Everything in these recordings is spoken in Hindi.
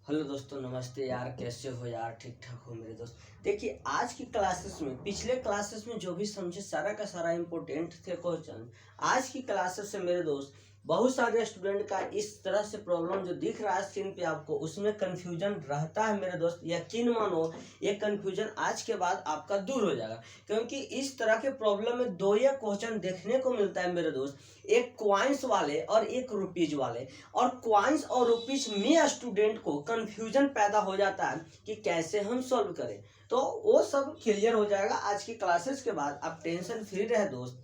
हेलो दोस्तों, नमस्ते यार। कैसे हो यार? ठीक ठाक हो मेरे दोस्त? देखिए, आज की क्लासेस में, पिछले क्लासेस में जो भी समझे सारा का सारा इम्पोर्टेंट थे क्वेश्चन, आज की क्लासेस से मेरे दोस्त बहुत सारे स्टूडेंट का इस तरह से प्रॉब्लम जो दिख रहा है स्क्रीन पे आपको, उसमें कंफ्यूजन रहता है मेरे दोस्त। यकीन मानो, ये कंफ्यूजन आज के बाद आपका दूर हो जाएगा, क्योंकि इस तरह के प्रॉब्लम में दो ये क्वेश्चन देखने को मिलता है मेरे दोस्त, एक क्वाइंस वाले और एक रुपीज वाले। और क्वाइंस और रुपीज में स्टूडेंट को कंफ्यूजन पैदा हो जाता है कि कैसे हम सॉल्व करें। तो वो सब क्लियर हो जाएगा आज की क्लासेस के बाद। आप टेंशन फ्री रहे दोस्त।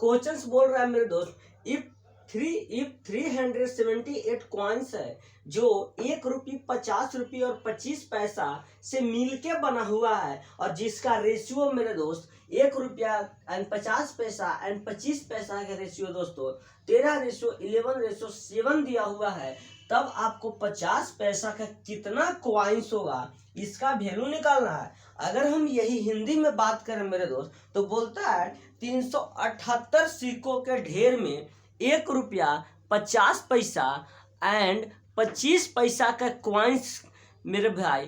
क्वेश्चंस बोल रहा है मेरे दोस्त, इफ 378 कॉइन्स है जो 1 रुपये, 50 रुपये और 25 पैसा से मिलके बना हुआ है, और जिसका रेशियो मेरे दोस्त 1 रुपया एंड 50 पैसा एंड 25 पैसा का रेशियो दोस्तों 13:11:7 दिया हुआ है, तब आपको 50 पैसा का कितना क्वाइंस होगा इसका वैल्यू निकालना है। अगर हम यही हिंदी में बात करें मेरे दोस्त, तो बोलता है 378 सिक्कों के ढेर में 1 रुपया, 50 पैसा एंड 25 पैसा का क्वाइंस मेरे भाई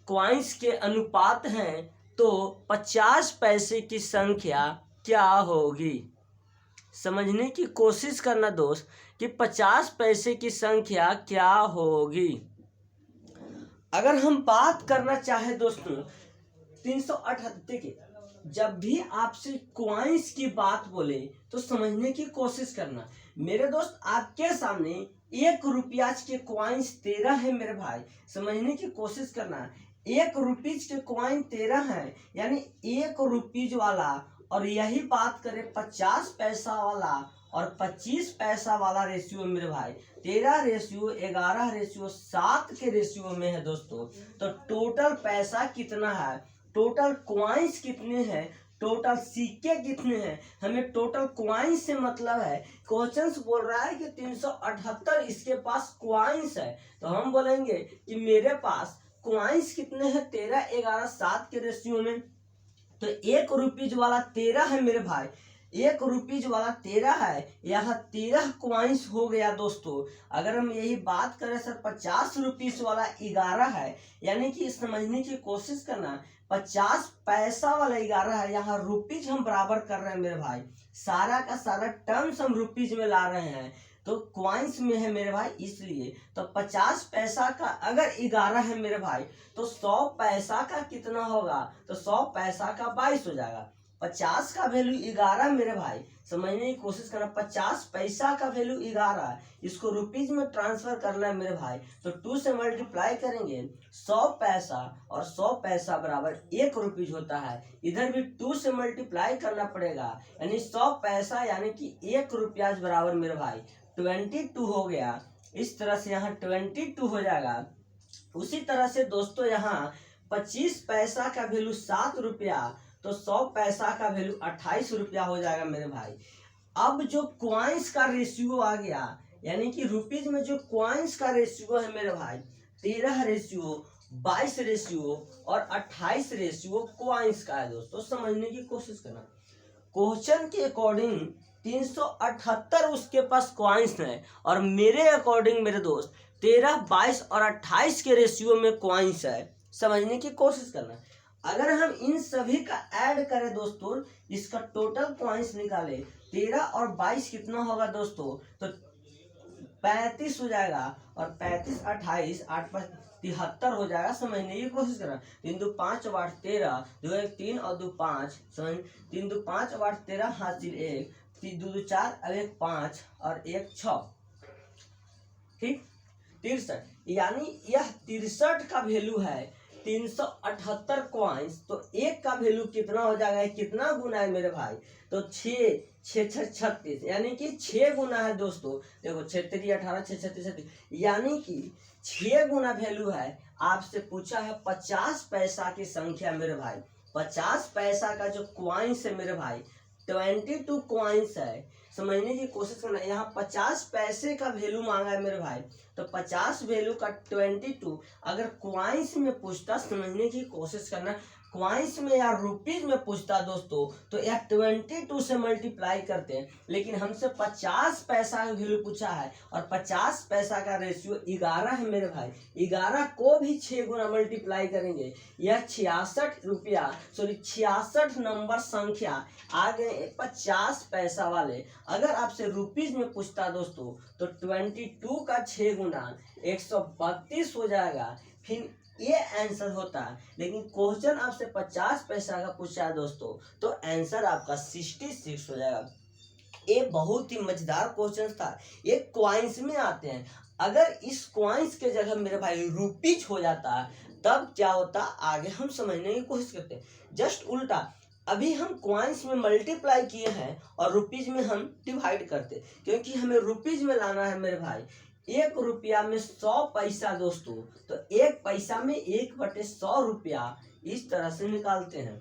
क्वाइंस के अनुपात हैं, तो 50 पैसे की संख्या क्या होगी? समझने की कोशिश करना दोस्त कि 50 पैसे की संख्या क्या होगी। अगर हम बात करना चाहे दोस्तों 378 के, जब भी आपसे क्वाइंस की बात बोले तो समझने की कोशिश करना मेरे दोस्त। आपके सामने 1 रुपया के क्वाइंस 13 है मेरे भाई, समझने की कोशिश करना। 1 रुपीज के क्वाइन 13 है, यानी 1 रुपीज वाला, और यही बात करें 50 पैसा वाला और 25 पैसा वाला रेशियो मेरे भाई 13:11:7 के रेशियो में है दोस्तों। तो टोटल पैसा कितना है, टोटल क्वाइंस कितने हैं, टोटल सिक्के कितने हैं, हमें टोटल क्वाइंस से मतलब है। क्वेश्चंस बोल रहा है कि 378 इसके पास क्वाइंस है, तो हम बोलेंगे कि मेरे पास क्वाइंस कितने हैं 13:11:7 के रेशियो में। तो 1 रुपीज वाला 13 है मेरे भाई, 1 रुपीज वाला 13 है, यहाँ 13 क्वाइंस हो गया दोस्तों। अगर हम यही बात करें सर 50 रुपीज वाला 11 है, यानी कि समझने की कोशिश करना 50 पैसा वाला 11 है, यहाँ रुपीज हम बराबर कर रहे हैं मेरे भाई, सारा का सारा टर्म्स हम रुपीज में ला रहे हैं, तो क्वाइंस में है मेरे भाई इसलिए। तो 50 पैसा का अगर 11 है मेरे भाई, तो 100 पैसा का कितना होगा, तो 100 पैसा का 22 हो जाएगा। 50 का वैल्यू 11 मेरे भाई, समझने की कोशिश करना। 50 पैसा का वैल्यू 11, इसको रुपीज में ट्रांसफर करना है मेरे भाई, तो 2 से मल्टीप्लाई करेंगे। 100 पैसा और 100 पैसा बराबर 1 रुपीज होता है, इधर भी 2 से मल्टीप्लाई करना पड़ेगा, यानी 100 पैसा यानी कि 1 रुपया बराबर मेरे भाई 22 हो गया। इस तरह से यहाँ 22 हो जाएगा। उसी तरह से दोस्तों यहाँ 25 पैसा का वैल्यू 7 रुपया, तो 100 पैसा का वैल्यू 28 रुपया हो जाएगा मेरे भाई। अब जो क्वाइंस का रेशियो आ गया, यानी कि रुपीज में जो क्वाइंस का रेशियो है मेरे भाई 13 रेशियो, 22 रेशियो और 28 रेशियो क्वाइंस का है दोस्तों। समझने की कोशिश करना, क्वेश्चन के अकॉर्डिंग 378 उसके पास क्वाइंस है, और मेरे अकॉर्डिंग मेरे दोस्त 13, 22 और 28 के रेशियो में क्वाइंस है। समझने की कोशिश करना। अगर हम इन सभी का ऐड करें दोस्तों, इसका टोटल क्वाइंस निकाले, 13 और 22 कितना होगा दोस्तों, तो 35 हो जाएगा, और 35, 28, 8 5 73 हो जाएगा। समझने की कोशिश करना। 3 2 5 8 13, 2 1 3 और 2 5, समझ 3 2 5 8 13 हासिल 1, 3 2 2 4 और 1 5 और 1 6, ठीक 63, यानी यह 63 का वैल्यू है 378 क्वाइंस। तो एक का वैल्यू कितना हो जाएगा, कितना गुना है मेरे भाई, तो 6 6 6 36, यानी कि 6 गुना है दोस्तों। देखो 6 3 18, 6 36 36, यानी कि 6 गुना वैल्यू है। आपसे पूछा है 50 पैसा की संख्या मेरे भाई, 50 पैसा का जो क्वाइंस है मेरे भाई 22 क्वाइंस है। समझने की कोशिश करना, यहाँ 50 पैसे का वैल्यू मांगा है मेरे भाई, तो 50 वैल्यू का 22 अगर क्वाइंस में पूछता, समझने की कोशिश करना क्वाइंस में या रुपीज में पूछता दोस्तों तो यह 22 से मल्टीप्लाई करते हैं, लेकिन हमसे 50 पैसा का वैल्यू पूछा है और 50 पैसा का रेशियो 11 है मेरे भाई। 11 को भी 6 गुना मल्टीप्लाई करेंगे, यह 66 रुपया 66 नंबर संख्या आ गए 50 पैसा वाले। अगर आपसे रुपीज में पूछता दोस्तों तो 22 का 6 गुना 132 हो जाएगा, फिर ये आंसर होता है। लेकिन क्वेश्चन आपसे 50 पैसा का पूछा है दोस्तों तो आंसर आपका 66 हो जाएगा। ये बहुत ही मजेदार क्वेश्चन था, ये क्वाइंस में आते हैं। अगर इस क्वाइंस के जगह मेरे भाई रुपीज हो जाता है तब क्या होता, आगे हम समझने की कोशिश करते हैं। जस्ट उल्टा, अभी हम क्वाइंस में मल्टीप्लाई किए हैं और रुपीज में हम डिवाइड करते, क्योंकि हमें रुपीज में लाना है मेरे भाई। 1 रुपया में 100 पैसा दोस्तों, तो 1 पैसा में 1/100 रुपया इस तरह से निकालते हैं।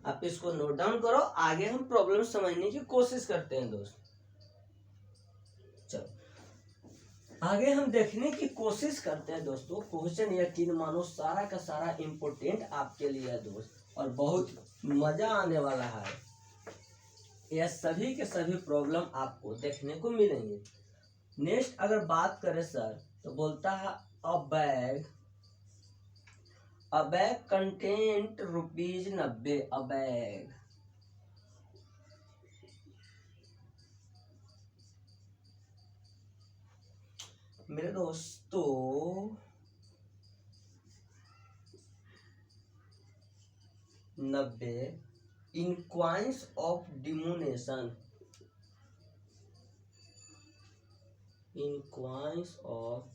आप इसको नोट डाउन करो, आगे हम प्रॉब्लम समझने की कोशिश करते हैं दोस्त। चलो आगे हम देखने की कोशिश करते हैं दोस्तों। क्वेश्चन यकीन मानो सारा का सारा इम्पोर्टेंट आपके लिए है दोस्त, और बहुत मजा आने वाला है। यह सभी के सभी प्रॉब्लम आपको देखने को मिलेंगे। नेक्स्ट अगर बात करें सर तो बोलता है a bag content ₹90। A bag मेरे दोस्तों 90 in coins of denomination, in coins of,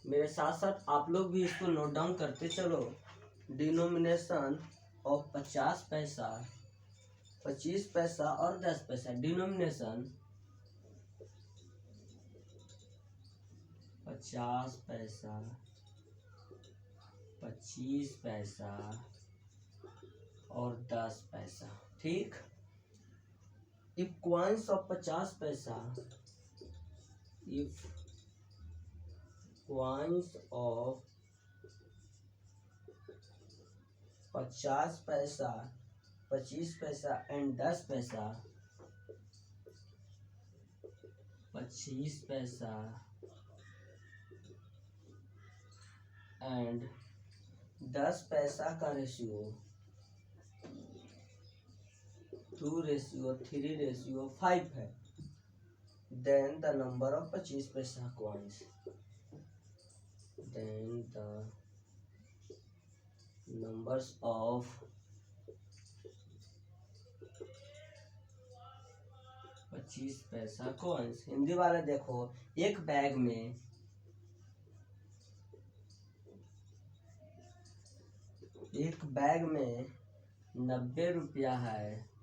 मेरे साथ साथ आप लोग भी इसको नोट डाउन करते चलो। डिनोमिनेशन ऑफ 50 पैसा, 25 पैसा और 10 पैसा। डिनोमिनेशन 50 पैसा, 25 पैसा और 10 पैसा, ठीक। इफ क्वाइंस ऑफ 50 पैसा, इफ क्वाइंस ऑफ 50 पैसा, 25 पैसा एंड 10 पैसा, 25 पैसा एंड 10 पैसा का रेशियो 2:3:5 है, then the number of 25 paisa coins, then the numbers of 25 paisa coins. Hindi वाले देखो, एक बैग में एक बैग में 90 रुपया है,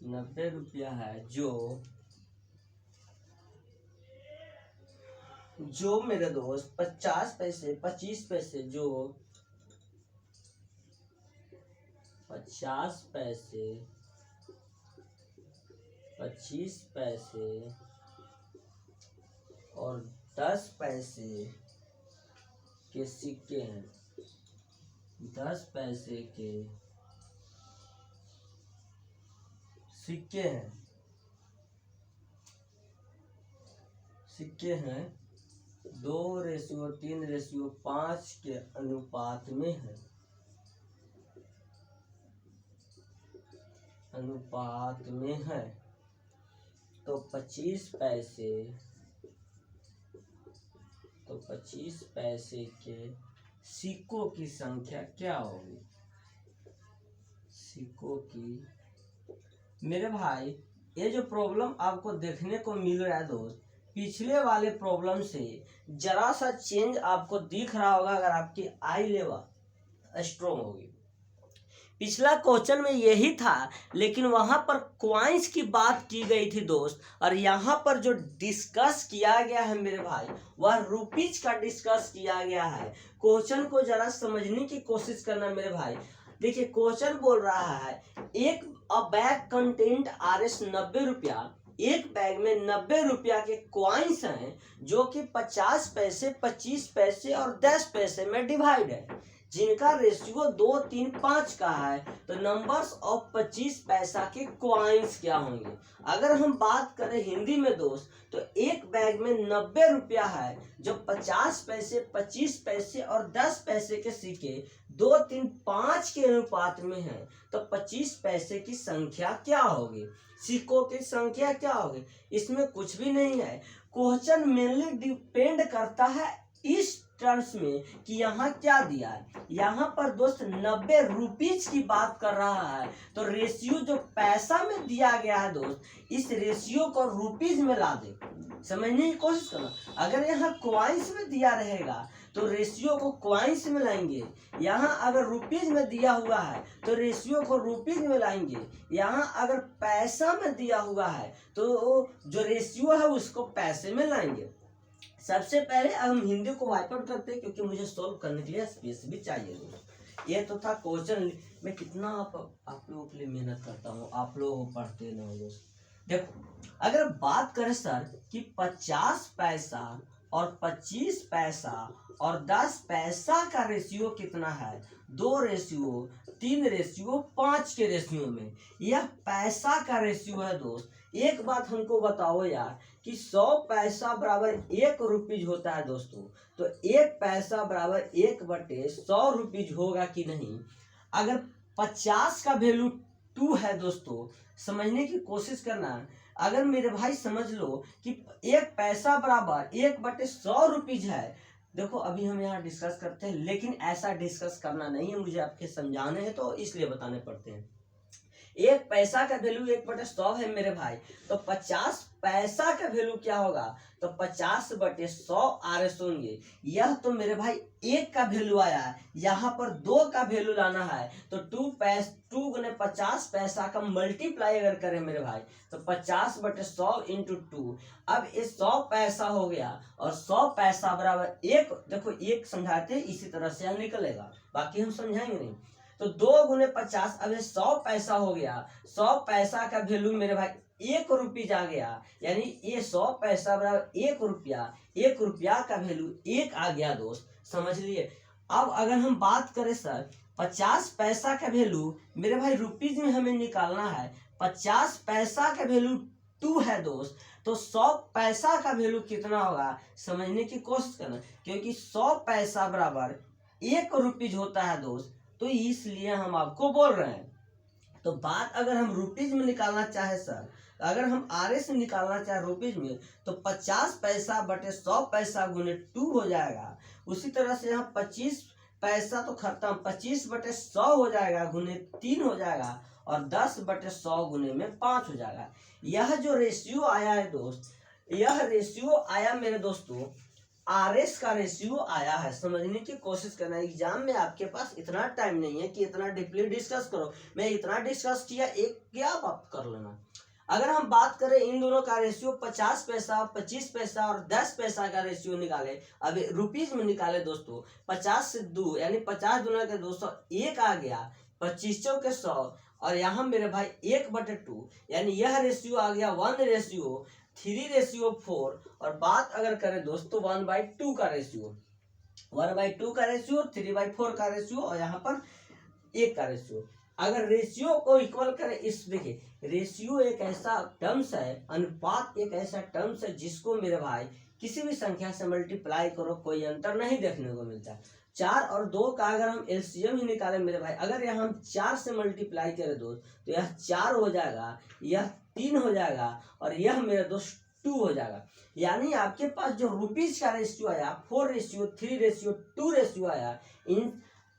90 रुपया है जो मेरे दोस्त 50 पैसे 25 पैसे, जो 50 पैसे 25 पैसे और 10 पैसे के सिक्के हैं, 10 पैसे के सिक्के हैं, सिक्के हैं 2:3:5 के अनुपात में है, अनुपात में है। तो 25 पैसे के सिक्कों की संख्या क्या होगी? सिक्कों की, मेरे भाई ये जो प्रॉब्लम आपको देखने को मिल रहा है दोस्त, पिछले वाले प्रॉब्लम से जरा सा चेंज आपको दिख रहा होगा अगर आपकी आई लेवल स्ट्रोंग होगी। पिछला क्वेश्चन में यही था, लेकिन वहां पर क्वाइंस की बात की गई थी दोस्त, और यहाँ पर जो डिस्कस किया गया है मेरे भाई वह रुपीज का डिस्कस किया गया है। क्वेश्चन को जरा समझने की कोशिश करना मेरे भाई। देखिए क्वेश्चन बोल रहा है एक बैग कंटेंट RS 90 रुपया एक बैग में 90 रुपया के कॉइन्स हैं जो कि 50 पैसे, 25 पैसे और 10 पैसे में डिवाइड है, जिनका रेशियो 2, 3, 5 का है। तो नंबर्स ऑफ 25 पैसा के कॉइन्स क्या होंगे? अगर हम बात करें हिंदी में दोस्त, तो एक बैग में 90 रुपया है जो 50 पैसे, 25 पैसे और 10 पैसे के सिक्के 2, 3, 5 के अनुपात में है। तो 25 पैसे की संख्या क्या होगी? सिक्कों की संख्या क्या होगी? इसमें कुछ भी नहीं है। क्वेश्चन मेनली डिपेंड करता है इस टर्म्स में कि यहाँ क्या दिया है। यहाँ पर दोस्त 90 रुपीज की बात कर रहा है, तो रेशियो जो पैसा में दिया गया है दोस्त, इस रेशियो को रुपीज में ला दे, समझने की कोशिश करना। अगर यहाँ क्वाइंस में दिया रहेगा तो रेशियो को क्वाइंस में लाएंगे। यहाँ अगर रुपीज में दिया हुआ है तो रेशियो को रुपीज में लाएंगे। यहाँ अगर पैसा में दिया हुआ है तो जो रेशियो है उसको पैसे में लाएंगे। सबसे पहले अब हम हिंदी को वाइप आउट करते हैं, क्योंकि मुझे सॉल्व करने के लिए स्पेस भी चाहिए। ये तो था क्वेश्चन। मैं कितना आप लोगों के लिए मेहनत करता हूँ, आप लोग पढ़ते ना हो दोस्त। देखो, अगर बात करें सर कि 50 पैसा और 25 पैसा और 10 पैसा का रेशियो कितना है, 2 रेशियो, 3 रेशियो, 5 के रेशियो में, यह पैसा का रेशियो है दोस्त। एक बात हमको बताओ यार कि 100 पैसा बराबर 1 रुपीज होता है दोस्तों, तो 1 पैसा बराबर 1/100 रुपीज होगा कि नहीं? अगर 50 का वैल्यू 2 है दोस्तों, समझने की कोशिश करना। अगर मेरे भाई समझ लो कि 1 पैसा बराबर 1/100 रुपीज है। देखो, अभी हम यहाँ डिस्कस करते हैं, लेकिन ऐसा डिस्कस करना नहीं है, मुझे आपके समझाने हैं तो इसलिए बताने पड़ते हैं। 1 पैसा का वैल्यू 1/100 है मेरे भाई, तो 50 पैसा का वैल्यू क्या होगा? तो 50/100 RS होंगे। यह तो मेरे भाई 1 का वैल्यू आया है, यहाँ पर 2 का वैल्यू लाना है, तो 2 गुने 50 पैसा का मल्टीप्लाई अगर करें मेरे भाई, तो 50/100 × 2। अब ये 100 पैसा हो गया और 100 पैसा बराबर 1। देखो, 1 समझाते इसी तरह से यहाँ निकलेगा, बाकी हम समझाएंगे नहीं। तो 2 गुने 50, अब ये 100 पैसा हो गया। 100 पैसा का वैल्यू मेरे भाई 1 रुपीज आ गया, यानी ये 100 पैसा बराबर 1 रुपया। 1 रुपया का वैल्यू 1 आ गया दोस्त, समझ लिए। अब अगर हम बात करें सर 50 पैसा का वैल्यू मेरे भाई रुपीज में हमें निकालना है। 50 पैसा का वैल्यू 2 है दोस्त, तो 100 पैसा का वैल्यू कितना होगा? समझने की कोशिश करना, क्योंकि 100 पैसा बराबर 1 रुपीज होता है दोस्त, तो इसलिए हम आपको बोल रहे हैं। तो बात अगर हम रुपीज में निकालना चाहे सर, अगर हम RS में निकालना चाहे रुपीज में, तो 50 पैसा बटे 100 पैसा गुने 2 हो जाएगा। उसी तरह से यहाँ 25 पैसा तो खत्म, 25/100 हो जाएगा, गुने 3 हो जाएगा, और 10/100 गुने में 5 हो जाएगा। यह जो रेशियो आया है दोस्त, यह रेशियो आया मेरे दोस्तों, RS का रेशियो आया है। समझने की कोशिश करना, एग्जाम में आपके पास इतना टाइम नहीं है कि इतना डीपली डिस्कस करो। मैं इतना डिस्कस किया, एक क्या बात कर लेना। अगर हम बात करें इन दोनों का रेशियो 50 पैसा, 25 पैसा और 10 पैसा का रेशियो निकाले, अब रुपीज में निकाले दोस्तों। 50 से 2 यानी 50 दूना के 200, 1 आ गया, 25 के 100, और यहाँ मेरे भाई 1/2, यानी यह रेशियो आ गया 1:3 4। और बात अगर करें दोस्तों 1/2 का रेशियो, 1/2 का रेशियो, 3/4 का रेशियो, और यहाँ पर 1 का रेशियो। अगर रेशियो को इक्वल करें, इस देखिए रेशियो एक ऐसा टर्म्स है, अनुपात एक ऐसा टर्म्स है जिसको मेरे भाई किसी भी संख्या से मल्टीप्लाई करो कोई अंतर नहीं देखने को मिलता। 4 और 2 का अगर हम LCM ही निकालें मेरे भाई, अगर यहाँ हम 4 से मल्टीप्लाई करें दोस्त, तो यह 4 हो जाएगा, यह 3 हो जाएगा, और यह मेरे दोस्त 2 हो जाएगा। यानी आपके पास जो रुपीज का रेशियो आया 4:3:2 रेशियो आया। इन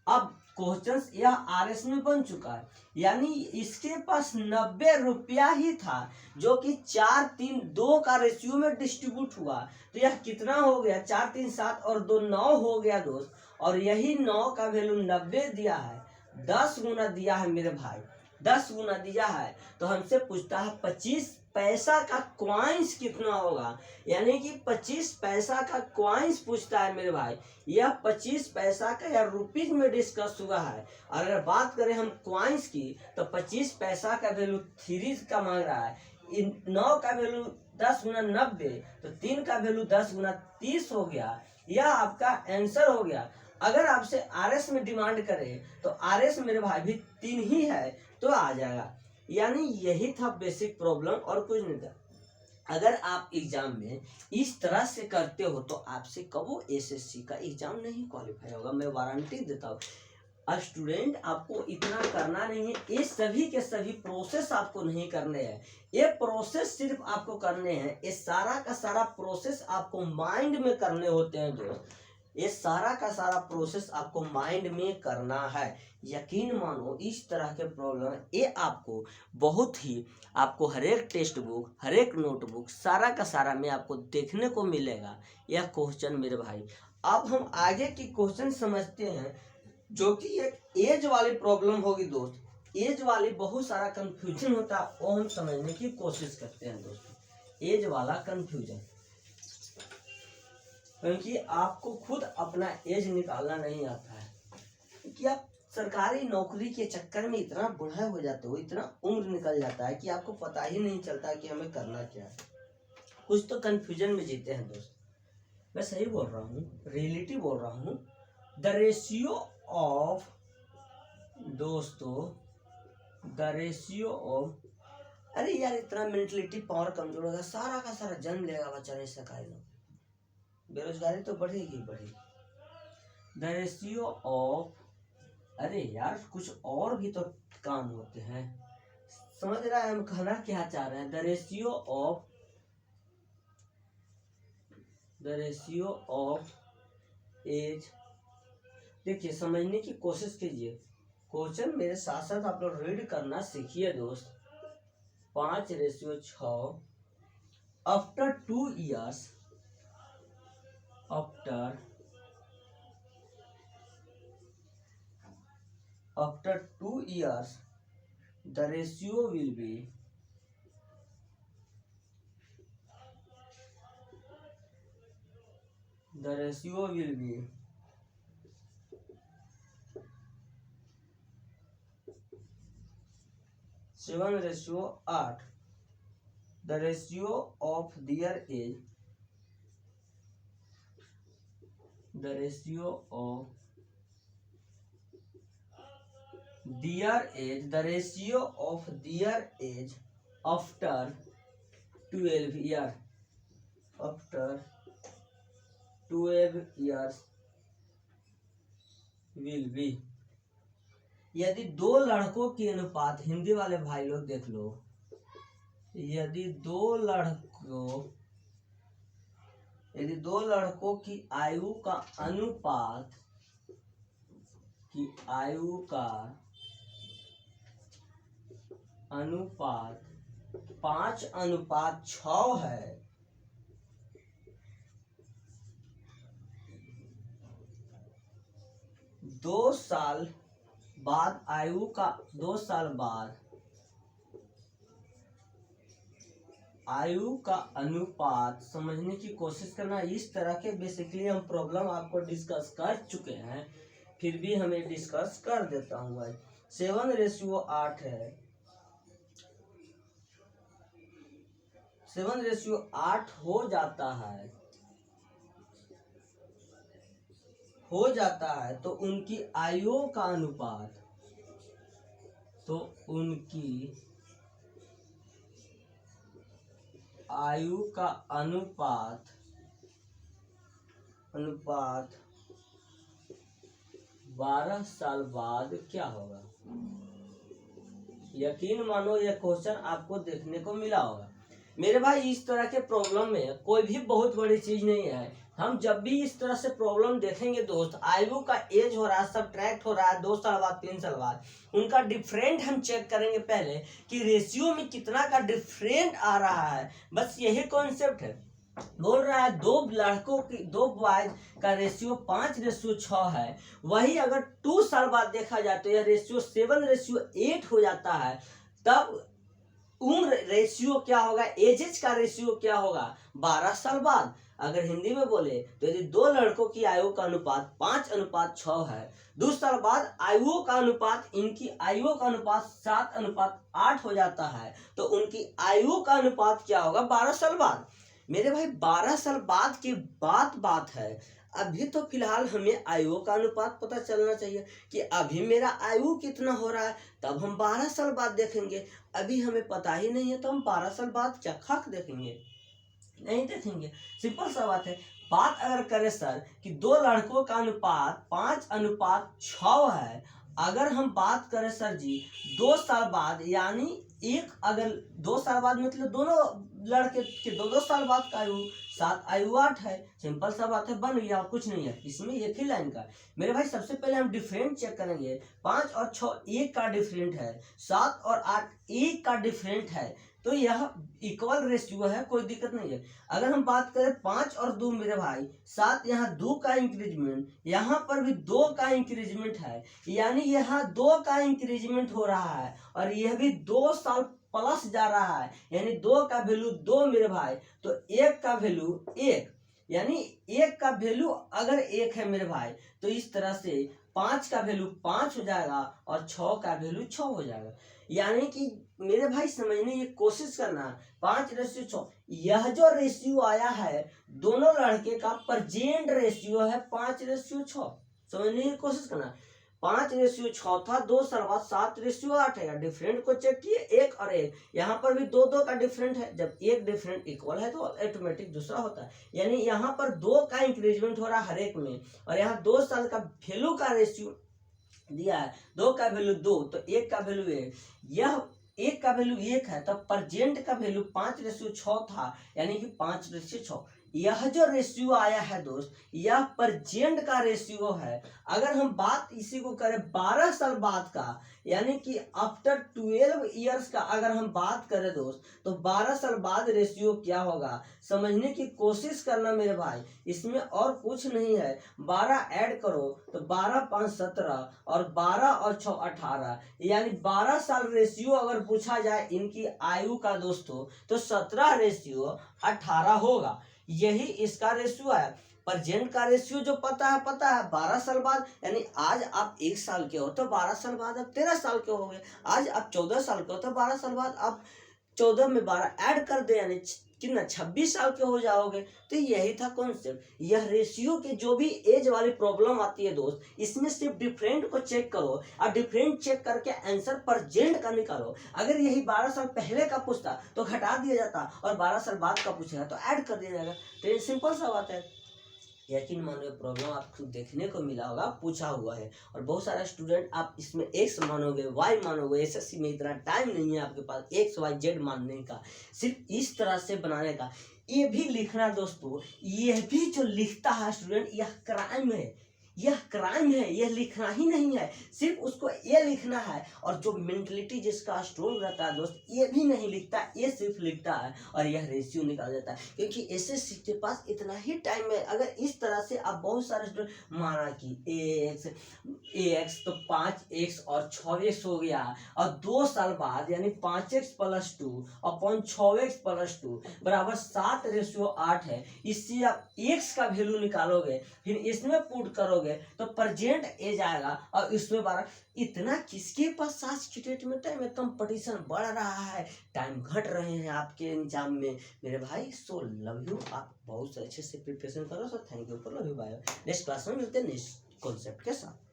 अब क्वेश्चंस यह RS में बन चुका है, यानी इसके पास 90 रुपया ही था जो कि 4, 3, 2 का रेशियो में डिस्ट्रीब्यूट हुआ। तो यह कितना हो गया? 4, 3, 7 और 2 9 हो गया दोस्त, और यही 9 का वैल्यू 90 दिया है, 10 गुना दिया है मेरे भाई, 10 गुना दिया है। तो हमसे पूछता है 25 पैसा का क्वाइंस कितना होगा, यानी कि 25 पैसा का क्वाइंस पूछता है मेरे भाई। यह 25 पैसा का या रुपीज में डिस्कस हुआ है। अगर बात करें हम क्वाइंस की, तो 25 पैसा का वैल्यू 3 का मांग रहा है, 9 का वैल्यू 10 गुना 90, तो 3 का वैल्यू 10 गुना 30 हो गया। यह आपका आंसर हो गया। अगर आपसे आरएस में डिमांड करे तो आरएस मेरे भाई भी 3 ही है तो आ जाएगा। यानी यही था बेसिक प्रॉब्लम और कुछ नहीं था। अगर आप एग्जाम में इस तरह से करते हो तो आपसे कबो एसएससी का एग्जाम नहीं क्वालिफाई होगा, मैं वारंटी देता हूँ। स्टूडेंट आपको इतना करना नहीं है, ये सभी के सभी प्रोसेस आपको नहीं करने हैं। ये प्रोसेस सिर्फ आपको करने हैं, ये सारा का सारा प्रोसेस आपको माइंड में करने होते हैं दोस्त। ये सारा का सारा प्रोसेस आपको माइंड में करना है। यकीन मानो इस तरह के प्रॉब्लम ये आपको बहुत ही आपको हर एक टेक्स्ट बुक, हर एक नोटबुक, सारा का सारा में आपको देखने को मिलेगा यह क्वेश्चन मेरे भाई। अब हम आगे की क्वेश्चन समझते हैं, जो कि एक एज वाली प्रॉब्लम होगी दोस्त। एज वाली बहुत सारा कंफ्यूजन होता है, वो हम समझने की कोशिश करते हैं दोस्तों। एज वाला कंफ्यूजन, क्योंकि आपको खुद अपना एज निकालना नहीं आता है, क्योंकि आप सरकारी नौकरी के चक्कर में इतना बूढ़ा हो जाते हो, इतना उम्र निकल जाता है कि आपको पता ही नहीं चलता कि हमें करना क्या है। कुछ तो कंफ्यूजन में जीते हैं दोस्त। मैं सही बोल रहा हूँ, रियलिटी बोल रहा हूँ। द रेशियो ऑफ दोस्तों, द रेशियो ऑफ, अरे यार इतना मेंटलिटी पावर कमजोर होगा, सारा का सारा जन्म लेगा बच्चा नहीं सरकारी नौकरी, बेरोजगारी तो बढ़ेगी बढ़ेगी। द रेशियो ऑफ, अरे यार कुछ और भी तो काम होते हैं, समझ रहा है हम कहना क्या चाह रहे हैं। The ratio of, the ratio of age, देखिए समझने की कोशिश कीजिए। क्वेश्चन मेरे साथ साथ आप लोग रीड करना सीखिए दोस्त। 5:6 after 2 years, after 2 years the ratio will be 7:8. The ratio of their age, the ratio of their age, the ratio of their age after 12 years, after 12 years will be, यदि 2 लड़कों की अनुपात, हिंदी वाले भाई लोग देख लो, यदि दो लड़कों की आयु का अनुपात, 5:6 है, दो साल बाद आयु का अनुपात समझने की कोशिश करना। इस तरह के बेसिकली हम प्रॉब्लम आपको डिस्कस कर चुके हैं, फिर भी हमें डिस्कस कर देता हूँ भाई। 7:8 है, 7:8 हो जाता है तो उनकी आयु का अनुपात, तो उनकी आयु का अनुपात 12 साल बाद क्या होगा। यकीन मानो यह क्वेश्चन आपको देखने को मिला होगा मेरे भाई। इस तरह के प्रॉब्लम में कोई भी बहुत बड़ी चीज नहीं है। हम जब भी इस तरह से प्रॉब्लम देखेंगे दोस्त, आयु का एज हो रहा है, सब्ट्रैक्ट हो रहा है 2 साल बाद 3 साल बाद, उनका डिफरेंट हम चेक करेंगे पहले कि रेशियो में कितना का डिफरेंट आ रहा है। बस यही कॉन्सेप्ट है। बोल रहा है 2 लड़कों की 2 बॉयज का रेशियो 5:6 है, वही अगर 2 साल बाद देखा जाए तो यह रेशियो 7:8 हो जाता है। तब उम्र रेशियो क्या होगा, एजेज का रेशियो क्या होगा 12 साल बाद। अगर हिंदी में बोले तो यदि दो लड़कों की आयु का अनुपात 5:6 है, 2 साल बाद आयुओं का अनुपात, इनकी आयुओं का अनुपात 7:8 हो जाता है, तो उनकी आयु का अनुपात क्या होगा 12 साल बाद। मेरे भाई 12 साल बाद की बात है। अभी तो फिलहाल हमें आयु का अनुपात पता चलना चाहिए कि अभी मेरा आयु कितना हो रहा है, तब हम 12 साल बाद देखेंगे। अभी हमें पता ही नहीं है तो हम 12 साल बाद क्या खाक देखेंगे, नहीं देखेंगे। सिंपल सा बात है। बात अगर करें सर कि दो लड़कों का अनुपात 5:6 है, अगर हम बात करें सर जी 2 साल बाद, यानी एक अगर 2 साल बाद मतलब दोनों लड़के के 2-2 साल बाद का आयु 7 आयु 8 है। सिंपल सा बात है, बन गया, कुछ नहीं है इसमें, एक ही लाइन का। मेरे भाई सबसे पहले हम डिफरेंट चेक करेंगे। 5 और 6 1 का डिफरेंट है, 7 और 8 1 का डिफरेंट है, तो यह इक्वल रेशियो है, कोई दिक्कत नहीं है। अगर हम बात करें 5 और 2 मेरे भाई 7, यहाँ 2 का इंक्रीजमेंट, यहाँ पर भी 2 का इंक्रीजमेंट है, यानी यहाँ 2 का इंक्रीजमेंट हो रहा है और यह भी 2 साल प्लस जा रहा है, यानी 2 का वैल्यू 2 मेरे भाई, तो 1 का वैल्यू 1, यानी 1 का वैल्यू अगर 1 है मेरे भाई, तो इस तरह से 5 का वैल्यू 5 हो जाएगा और 6 का वैल्यू 6 हो जाएगा। यानी कि मेरे भाई समझने की कोशिश करना, 5:6, यह जो रेशियो आया है दोनों लड़के का प्रेजेंट रेशियो है 5:6। समझने की कोशिश करना, 5:6 था, 2 साल बाद 7:8 है। डिफरेंट को चेक किए, 1 और 1, यहाँ पर भी 2-2 का डिफरेंट है। जब एक डिफरेंट इक्वल है तो ऑटोमेटिक दूसरा होता है, यानी यहाँ पर 2 का इंक्रीजमेंट हो रहा है हर एक में, और यहाँ 2 साल का वैल्यू का रेशियो दिया है, 2 का वैल्यू 2 तो 1 का वैल्यू 1, यह 1 का वैल्यू 1 है, तब प्रेजेंट का वैल्यू 5:6 था, यानी कि 5:6। यह जो रेशियो आया है दोस्त, यह प्रेजेंट का रेशियो है। अगर हम बात इसी को करें 12 साल बाद का, यानी कि आफ्टर 12 ईयर्स का अगर हम बात करें दोस्त, तो 12 साल बाद रेशियो क्या होगा, समझने की कोशिश करना मेरे भाई। इसमें और कुछ नहीं है, 12 ऐड करो तो 12 5 17 और 12 और 6 18, यानी 12 साल रेशियो अगर पूछा जाए इनकी आयु का दोस्तों, तो 17:18 होगा। यही इसका रेशियो है। प्रेजेंट का रेशियो जो पता है 12 साल बाद, यानी आज आप 1 साल के हो तो 12 साल बाद आप 13 साल के हो गए, आज आप 14 साल के हो तो 12 साल बाद आप 14 में 12 ऐड कर दे, यानी कितना 26 साल के हो जाओगे। तो यही था कॉन्सेप्ट। यह रेशियो के जो भी एज वाली प्रॉब्लम आती है दोस्त, इसमें सिर्फ डिफरेंट को चेक करो और डिफरेंट चेक करके आंसर प्रेजेंट का निकालो। अगर यही 12 साल पहले का पूछता तो घटा दिया जाता, और 12 साल बाद का पूछेगा तो ऐड कर दिया जाएगा। तो ये सिंपल सा बात है। यकीन मानो प्रॉब्लम आपको देखने को मिला होगा, पूछा हुआ है, और बहुत सारे स्टूडेंट आप इसमें एक्स मानोगे, वाई मानोगे। एसएससी में इतना टाइम नहीं है आपके पास एक्स वाई जेड मानने का, सिर्फ इस तरह से बनाने का। ये भी लिखना दोस्तों, ये भी जो लिखता है स्टूडेंट, यह क्राइम है, यह क्राइम है। यह लिखना ही नहीं है, सिर्फ उसको ये लिखना है। और जो मेंटलिटी जिसका स्ट्रोंग रहता है दोस्त, ये भी नहीं लिखता, ये सिर्फ लिखता है और यह रेशियो निकाल देता है, क्योंकि एसएससी के पास इतना ही टाइम है। अगर इस तरह से आप बहुत सारे स्टूडेंट माना कि एक्स तो 5x और 6x हो गया, और 2 साल बाद यानी 5x + 2 अपॉन 6x + 2 बराबर 7:8 है। इससे आप x का वैल्यू निकालोगे, फिर इसमें पुट करोगे तो प्रेजेंट एज आएगा, और इसमें 12। इतना किसके पास आज की डेट में टाइम है? कंपटीशन बढ़ रहा है, टाइम घट रहे हैं आपके एग्जाम में मेरे भाई। सो लव यू, आप बहुत अच्छे से प्रिपरेशन करो। So thank you for love you, bye. Next class में मिलते हैं नेक्स्ट कॉन्सेप्ट के साथ।